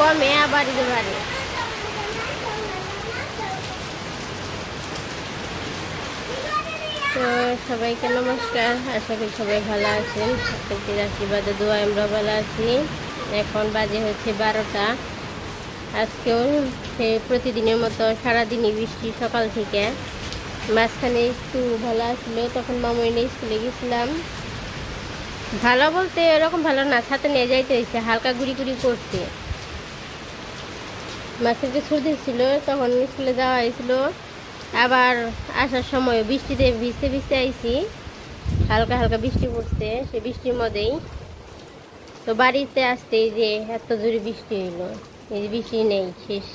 কমে আবার ঈদে বাড়ে। তো সবাইকে নমস্কার, আশা করি সবাই ভালো আছেন। আপনাদের আশীর্বাদে দোয়া আমরা ভালো আছি। এখন বাজে হচ্ছে 12টা। আজকেও সে প্রতিদিনের মতো সারাদিনই বৃষ্টি সকাল থেকে। মাঝখানে একটু ভালো আসলো, তখন মামুই নিয়ে স্কুলে গেছিলাম। ভালো বলতে এরকম ভালো না, ছাতা নিয়ে যাইতে হয়েছে, হালকা গুড়ি গুড়ি করছে। মাছের যে সর্দি ছিল তখন স্কুলে যাওয়া হয়েছিল, আবার আসার সময় বৃষ্টিতে ভিজতে ভিজতে আইছি। হালকা হালকা বৃষ্টি পড়ছে, সে বৃষ্টির মধ্যেই তো বাড়িতে আসতেই যে এত জোরে বৃষ্টি হইলো। এই যে বৃষ্টি নেই, শেষ।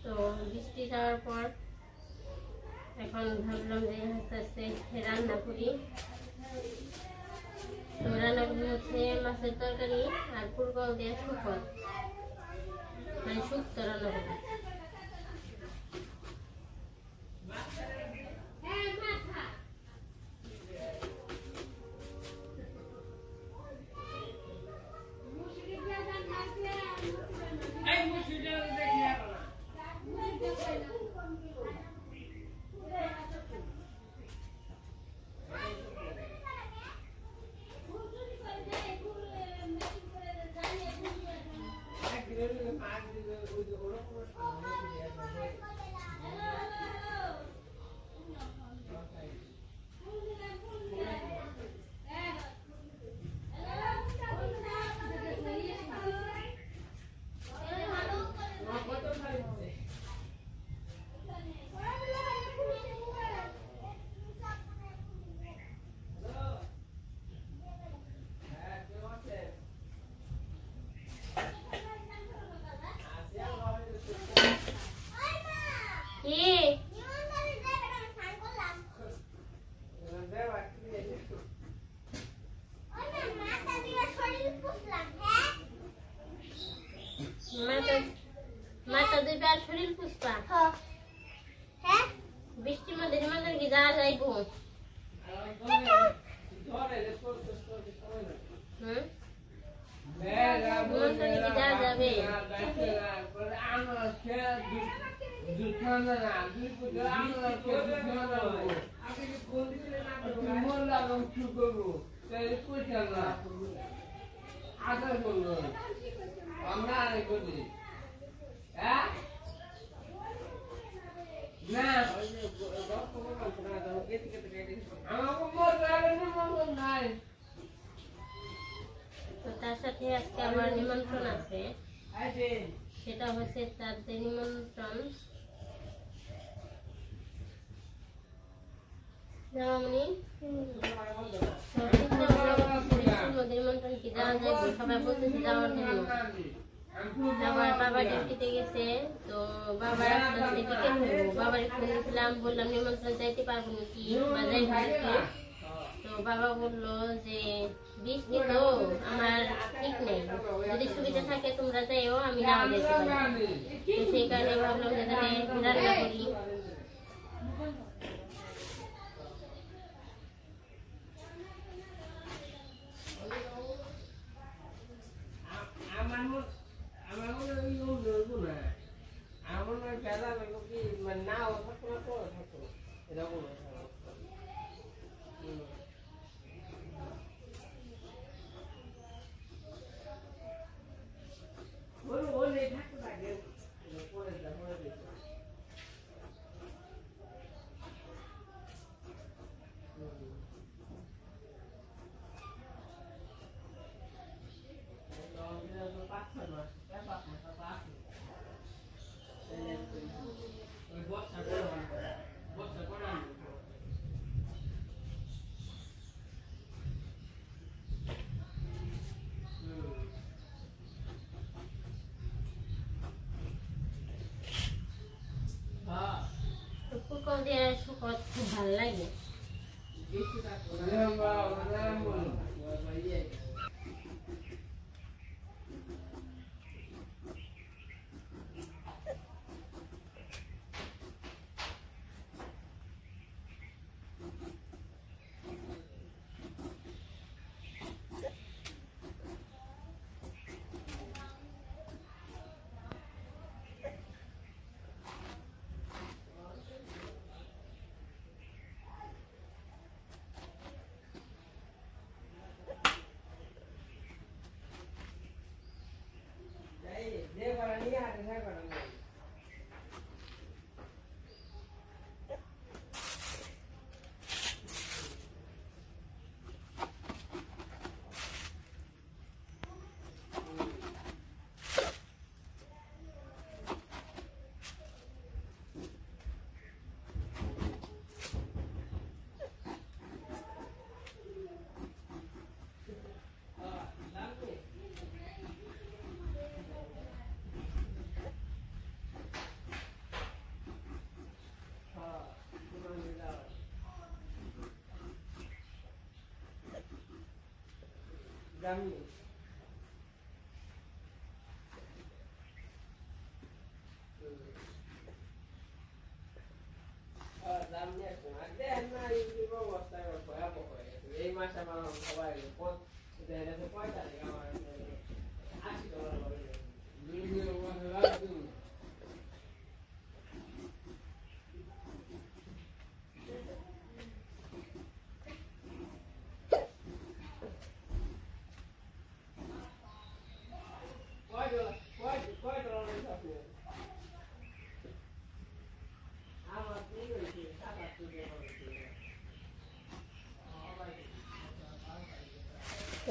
তো বৃষ্টি যাওয়ার পর এখন ভাবলাম যে আস্তে আস্তে রান্না করি। তো রান্না করি হচ্ছে মাছের তরকারি আর ফুলকল দিয়ে শুকনো, মানে শুক্তো রান্না করি। মাথা দুইটা আর শরীর পুষ্পা। হ্যাঁ, বৃষ্টির মধ্যে নিমন্ত্রণ কি যাওয়া যাইব? নিমন্ত্রণ কি যাওয়া যাবে? তার সাথে আজকে আমার নিমন্ত্রণ আছে, সেটা হচ্ছে তাদের নিমন্ত্রণ। নিমন্ত্রণ কি যাওয়া যায়, সবাই বলতেছে যাওয়ার জন্য। আবার বাবা ডিউটিতে গেছে, তো বাবার টিকিট নেবো। বাবার ফোন দিয়েছিলাম, বললাম নিমন্ত্রণ যাইতে পারবো নাকি বা যাইবো নাকি। তো বাবা বললো যে বৃষ্টি তো আমার ঠিক নেই, যদি সুবিধা থাকে তোমরা যাইও, আমি নাও যেতে পারি। তো সেই কারণে ভাবলাম যে তাহলে রান্না করি। ফুলকল দিয়ে শুকত খুব ভালো লাগে।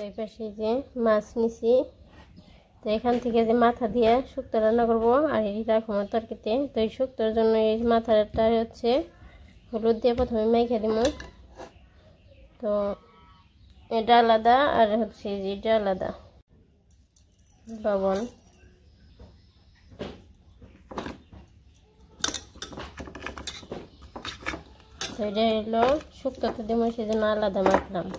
এই পাশে যে মাছ নিছি, তো এখান থেকে যে মাথা দিয়ে শুক্তো রান্না করবো আর এই রাখবো তরকারিতে। তো এই শুক্তোর জন্য এই মাথাটা হচ্ছে হলুদ দিয়ে প্রথমে মেখে দিব। তো এটা আলাদা আর হচ্ছে যেটা আলাদা, লবণ, তো এটা হলো শুক্তোতে দিব, সেজন্য আলাদা মাখলাম।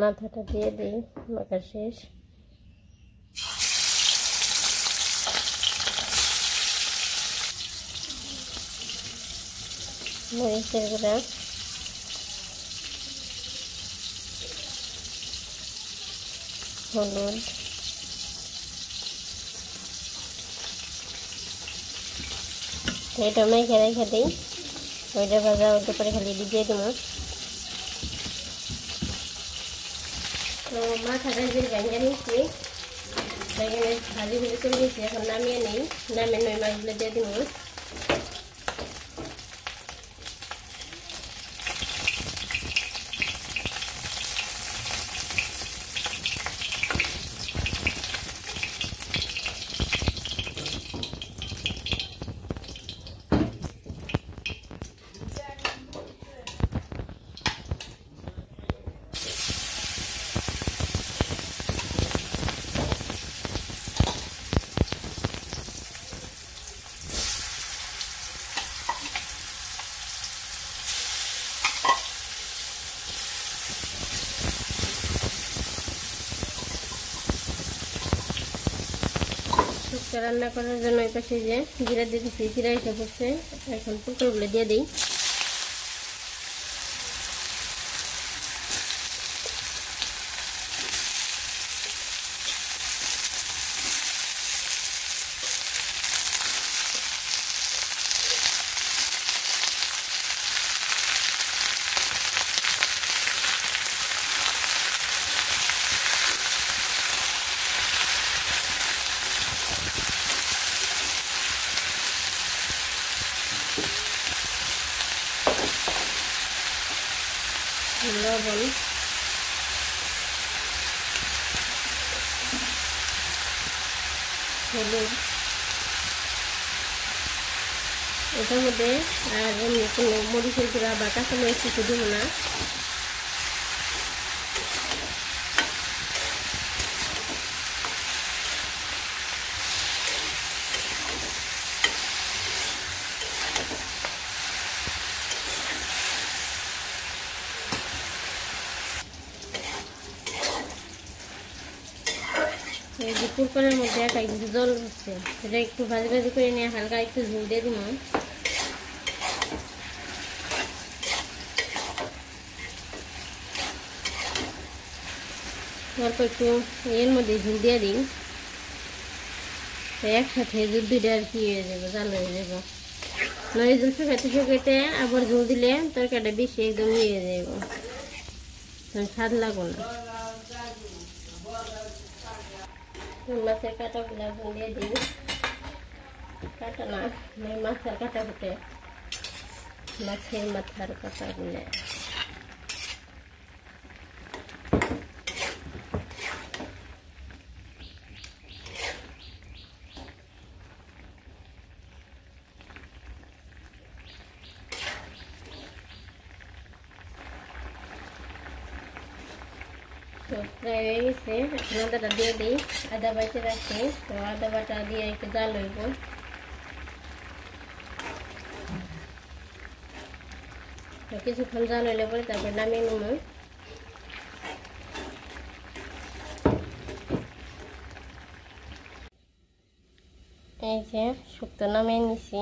মাথাটা দিয়ে দিই, মাখা শেষ। মরিচের গুঁড়া, হলুদ, এটা মেখে রেখে দিই। ওইটা ভাজা ওইটা পরে খালি দিয়ে দিব। তো মাথাটা যে ভেঙে নিচ্ছি, ভেঙে ভাজি ভেজে চলে গেছি, এখন নামিয়ে নিই। নামিয়ে নই মাছগুলো দিয়ে দিব। শুক্তো রান্না করার জন্য এই পাশে যে জিরা দিয়ে দিচ্ছি, জিরা এসে পড়ছে। এখন পুরোগুলো দিয়ে দিই। লবণ, হলুদ, এটার মধ্যে আর এমনি কোনো মরিচের গুঁড়া বা কাঁচামরিচ কিছু দিব না। এই যে কুরকুরের মধ্যে একটা কিছু জল হচ্ছে, সেটা একটু ভাজি ভাজি করে নিয়ে হালকা একটু ঝোল দিয়ে দিব। অল্প একটু এর মধ্যে ঝোল দিয়ে দিই, তো একসাথে দুইটা আর কি হয়ে যাবে, জাল হয়ে যাবে। নয় ঝোল শুকাতে শুকাতে আবার ঝোল দিলে তরকারিটা বেশি একদম ইয়ে যাবে, স্বাদ লাগবে না। মাছের কাঁটাগুলো দিয়ে দিই, কাটা না মাছের কাটা ফুটে, মাছের মাথার কাঁটাগুলো। তো প্রায় হয়ে গেছে, এখন আদাটা দিয়ে দিই। আদা বাটা রাখি, তো আদা বাটা দিয়ে একটু জাল হইব। তো কিছুক্ষণ জাল হইলে পরে তারপর নামিয়ে নেব। এই যে শুক্তো নামিয়ে নিছি।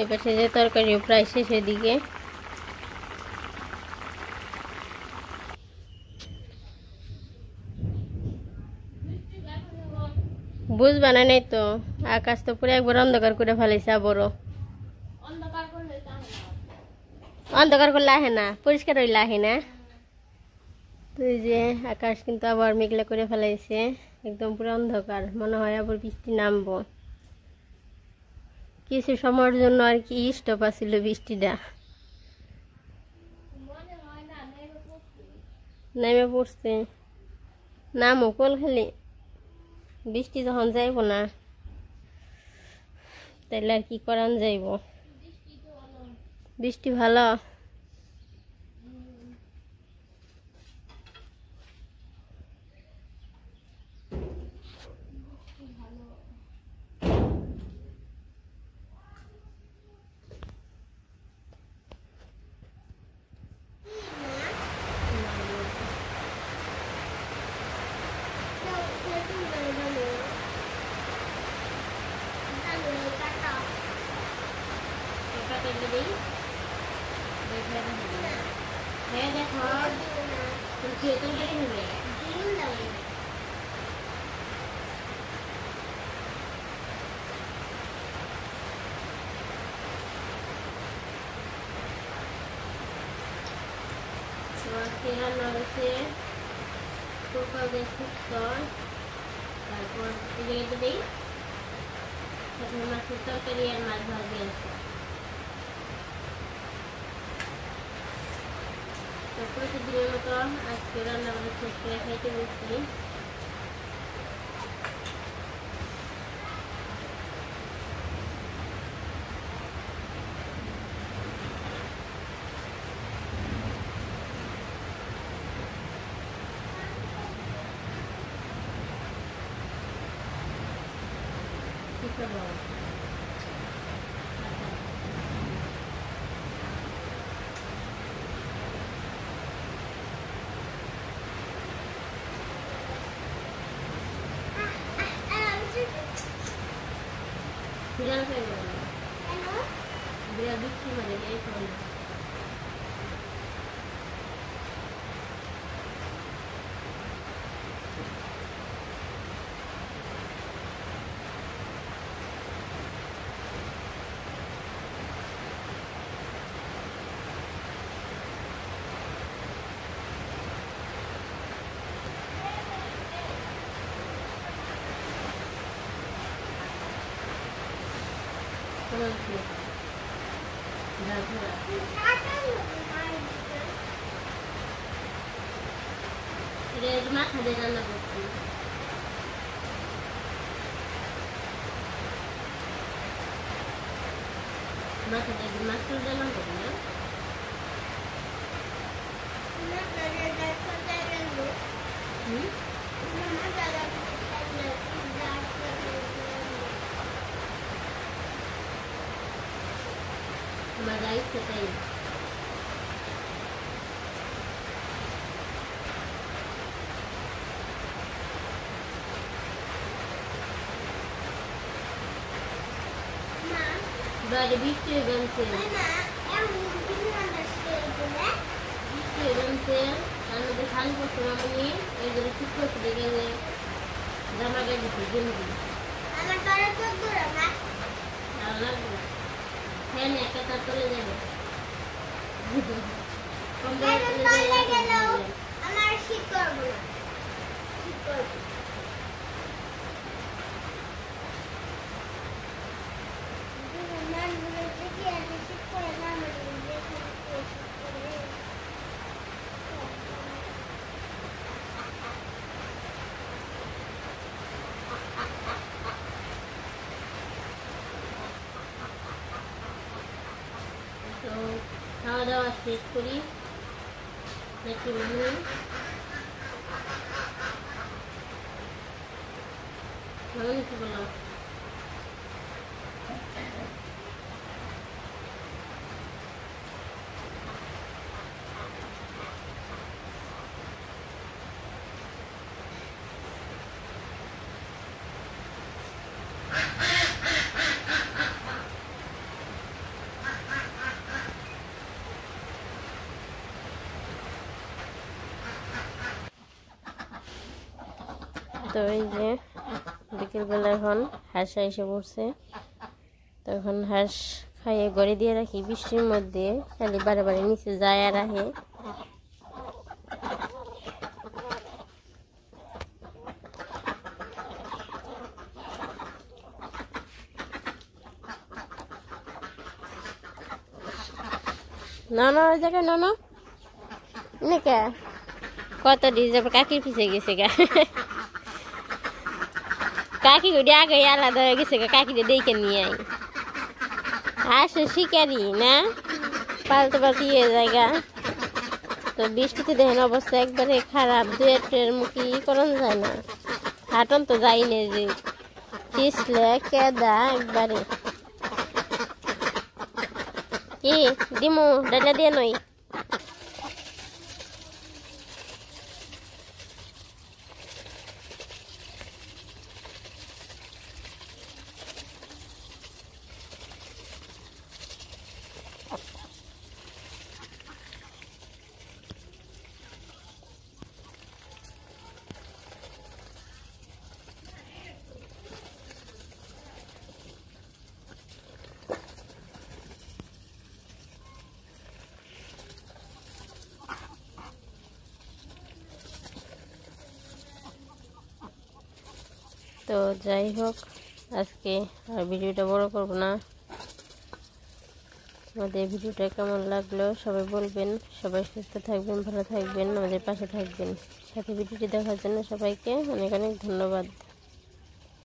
এই পাশে যে তরকারিও প্রায় শেষের দিকে। বুঝবা না নাই তো, আকাশ তো পুরো একবার অন্ধকার করে ফেলেছে। আবারও অন্ধকার করলে আহে না, পরিষ্কার হইলে আহে না। তুই যে আকাশ কিন্তু আবার মেঘলা করে ফেলাইছে, একদম পুরো অন্ধকার। মনে হয় আবার বৃষ্টি নামবো। কিছু সময়ের জন্য আর কি স্টপ আছিল বৃষ্টিটা, নেমে পড়ছে। নামও কল খালি, বৃষ্টি যখন যাইব না তাইলে আর কি করান যাইব। বৃষ্টি ভালো। রান্না হয়েছে তারপর দিই মাছের তরকারি আর মাছ ভাজি আছে। তো প্রতিদিনের মতো আজকে রান্না করে শেষ করে খাইতে বসছি। বিড়াল হয়ে গেল, বিড়াল বিক্রি করে এই ফোন। মাথা দিয়ে রান্না করছি। মাথা দিয়ে মাছ রান্না করি না। मजा इससे सही बड़े बीच बनते बनते আমাদের খান করতে আমি এই যে ঠিক করতে গেলে জামা গাড়ি দিতে আমার পরে তো দূর না আর লাগবে ফ্যান একটা চলে যাবে চলে গেল আমার শীত করব না শীত করব খাওয়া দাওয়া শেষ করি নাকি মনে কি বললাম? তো এই যে বিকেলবেলা এখন হাঁসা এসে পড়ছে, তখন হাঁস খাইয়ে ঘরে দিয়ে রাখি বৃষ্টির মধ্যে, খালি বারে বারে নিচে যায় আর আহে। না না ওই জায়গায় না না কে কত ডিজে কাকির পিছিয়ে গেছে গা, কাকি গুড়ি আগে আলাদা হয়ে গেছে গা, কাকিরে দেখে নিয়ে আই। আসে শিকারি না পালতে পালতে ইয়ে জায়গা। তো বৃষ্টিতে দেখেন অবস্থা একবারে খারাপ, দুয়ের মুখে করানো যায় না, হাঁটন তো যাই না, যে পিছলে কেদা একবারে। কি দিমু ডালা দিয়ে নই? তো যাই হোক, আজকে আর ভিডিওটা বড় করব না। আমাদের ভিডিওটা কেমন লাগলো সবাই বলবেন। সবাই সুস্থ থাকবেন, ভালো থাকবেন, আমাদের পাশে থাকবেন। সাথে ভিডিওটি দেখার জন্য সবাইকে অনেক অনেক ধন্যবাদ।